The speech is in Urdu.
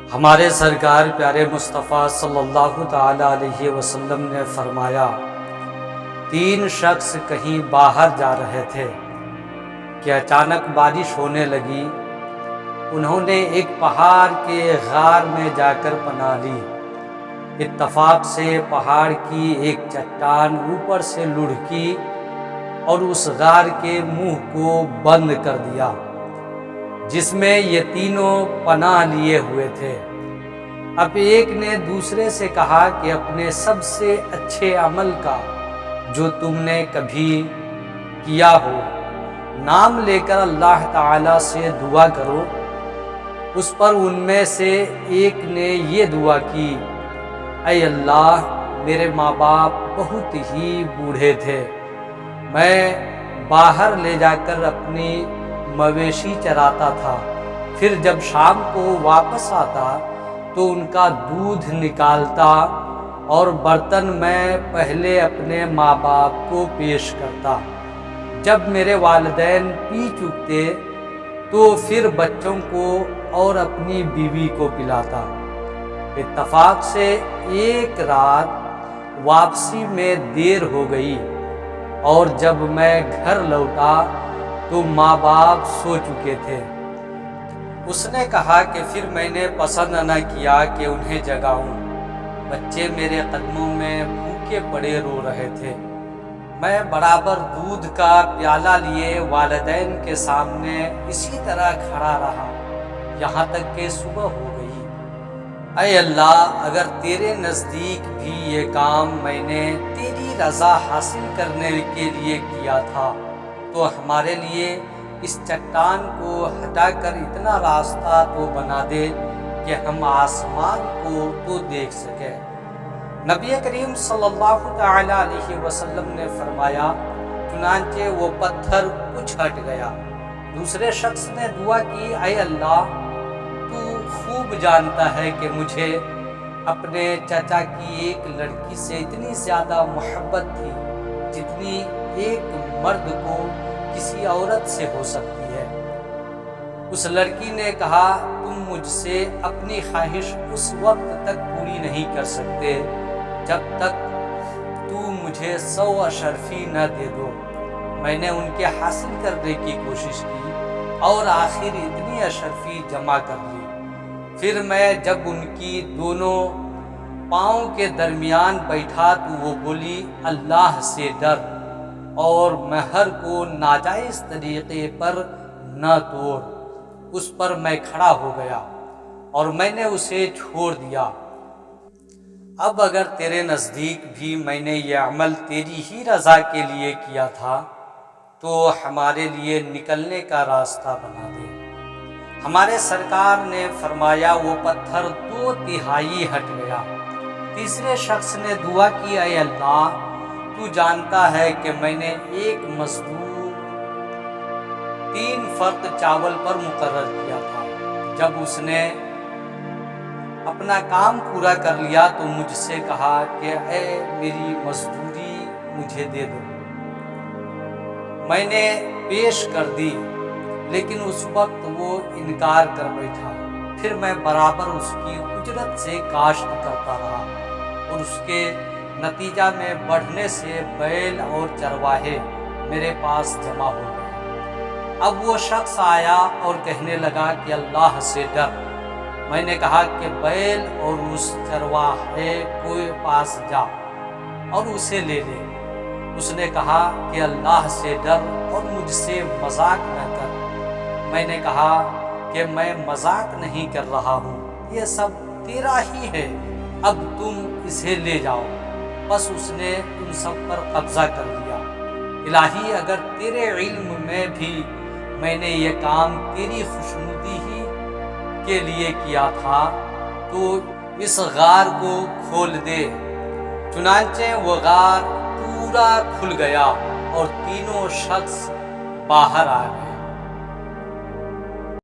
ہمارے سرکار پیارے مصطفیٰ صلی اللہ تعالی علیہ وسلم نے فرمایا، 3 شخص کہیں باہر جا رہے تھے کہ اچانک بارش ہونے لگی۔ انہوں نے ایک پہاڑ کے غار میں جا کر پناہ لی۔ اتفاق سے پہاڑ کی ایک چٹان اوپر سے لڑکی اور اس غار کے منہ کو بند کر دیا جس میں یہ تینوں پناہ لیے ہوئے تھے۔ اب ایک نے دوسرے سے کہا کہ اپنے سب سے اچھے عمل کا جو تم نے کبھی کیا ہو نام لے کر اللہ تعالی سے دعا کرو۔ اس پر ان میں سے ایک نے یہ دعا کی، اے اللہ، میرے ماں باپ بہت ہی بوڑھے تھے، میں باہر لے جا کر اپنی مویشی چراتا تھا، پھر جب شام کو واپس آتا تو ان کا دودھ نکالتا اور برتن میں پہلے اپنے ماں باپ کو پیش کرتا، جب میرے والدین پی چکتے تو پھر بچوں کو اور اپنی بیوی کو پلاتا۔ اتفاق سے ایک رات واپسی میں دیر ہو گئی اور جب میں گھر لوٹا تو ماں باپ سو چکے تھے۔ اس نے کہا کہ پھر میں نے پسند نہ کیا کہ انہیں جگاؤں، بچے میرے قدموں میں بھوکے پڑے رو رہے تھے۔ میں برابر دودھ کا پیالہ لیے والدین کے سامنے اسی طرح کھڑا رہا یہاں تک کہ صبح ہو گئی۔ اے اللہ، اگر تیرے نزدیک بھی یہ کام میں نے تیری رضا حاصل کرنے کے لیے کیا تھا تو ہمارے لیے اس چٹان کو ہٹا کر اتنا راستہ تو بنا دے کہ ہم آسمان کو تو دیکھ سکیں۔ نبی کریم صلی اللہ تعالی علیہ وسلم نے فرمایا، چنانچہ وہ پتھر کچھ ہٹ گیا۔ دوسرے شخص نے دعا کی، اے اللہ، تو خوب جانتا ہے کہ مجھے اپنے چچا کی ایک لڑکی سے اتنی زیادہ محبت تھی جتنی ایک مرد کو کسی عورت سے ہو سکتی ہے۔ اس لڑکی نے کہا، تم مجھ سے اپنی خواہش اس وقت تک پوری نہیں کر سکتے جب تک تو مجھے 100 اشرفی نہ دے دو۔ میں نے ان کے حاصل کرنے کی کوشش کی اور آخر اتنی اشرفی جمع کر لی۔ پھر میں جب ان کی دونوں پاؤں کے درمیان بیٹھا تو وہ بولی، اللہ سے ڈر اور مہر کو ناجائز طریقے پر نہ توڑ۔ اس پر میں کھڑا ہو گیا اور میں نے اسے چھوڑ دیا۔ اب اگر تیرے نزدیک بھی میں نے یہ عمل تیری ہی رضا کے لیے کیا تھا تو ہمارے لیے نکلنے کا راستہ بنا دے۔ ہمارے سرکار نے فرمایا، وہ پتھر 2/3 ہٹ گیا۔ تیسرے شخص نے دعا کی، اے اللہ، تو جانتا ہے کہ میں نے ایک مزدور 3 فرق چاول پر مقرر کیا تھا۔ جب اس نے اپنا کام پورا کر لیا تو مجھ سے کہا کہ اے میری مزدوری مجھے دے دو۔ میں نے پیش کر دی لیکن اس وقت وہ انکار کر بیٹھا۔ پھر میں برابر اس کی اجرت سے کاشت کرتا رہا اور اس کے نتیجہ میں بڑھنے سے بیل اور چرواہے میرے پاس جمع ہو گئے۔ اب وہ شخص آیا اور کہنے لگا کہ اللہ سے ڈر۔ میں نے کہا کہ بیل اور اس چرواہے کے پاس جا اور اسے لے لے۔ اس نے کہا کہ اللہ سے ڈر اور مجھ سے مذاق نہ کر۔ میں نے کہا کہ میں مذاق نہیں کر رہا ہوں، یہ سب تیرا ہی ہے، اب تم اسے لے جاؤ۔ بس اس نے ان سب پر قبضہ کر لیا۔ الہی، اگر تیرے علم میں بھی میں نے یہ کام تیری خوشنودی ہی کے لیے کیا تھا تو اس غار کو کھول دے۔ چنانچہ وہ غار پورا کھل گیا اور تینوں شخص باہر آ گئے۔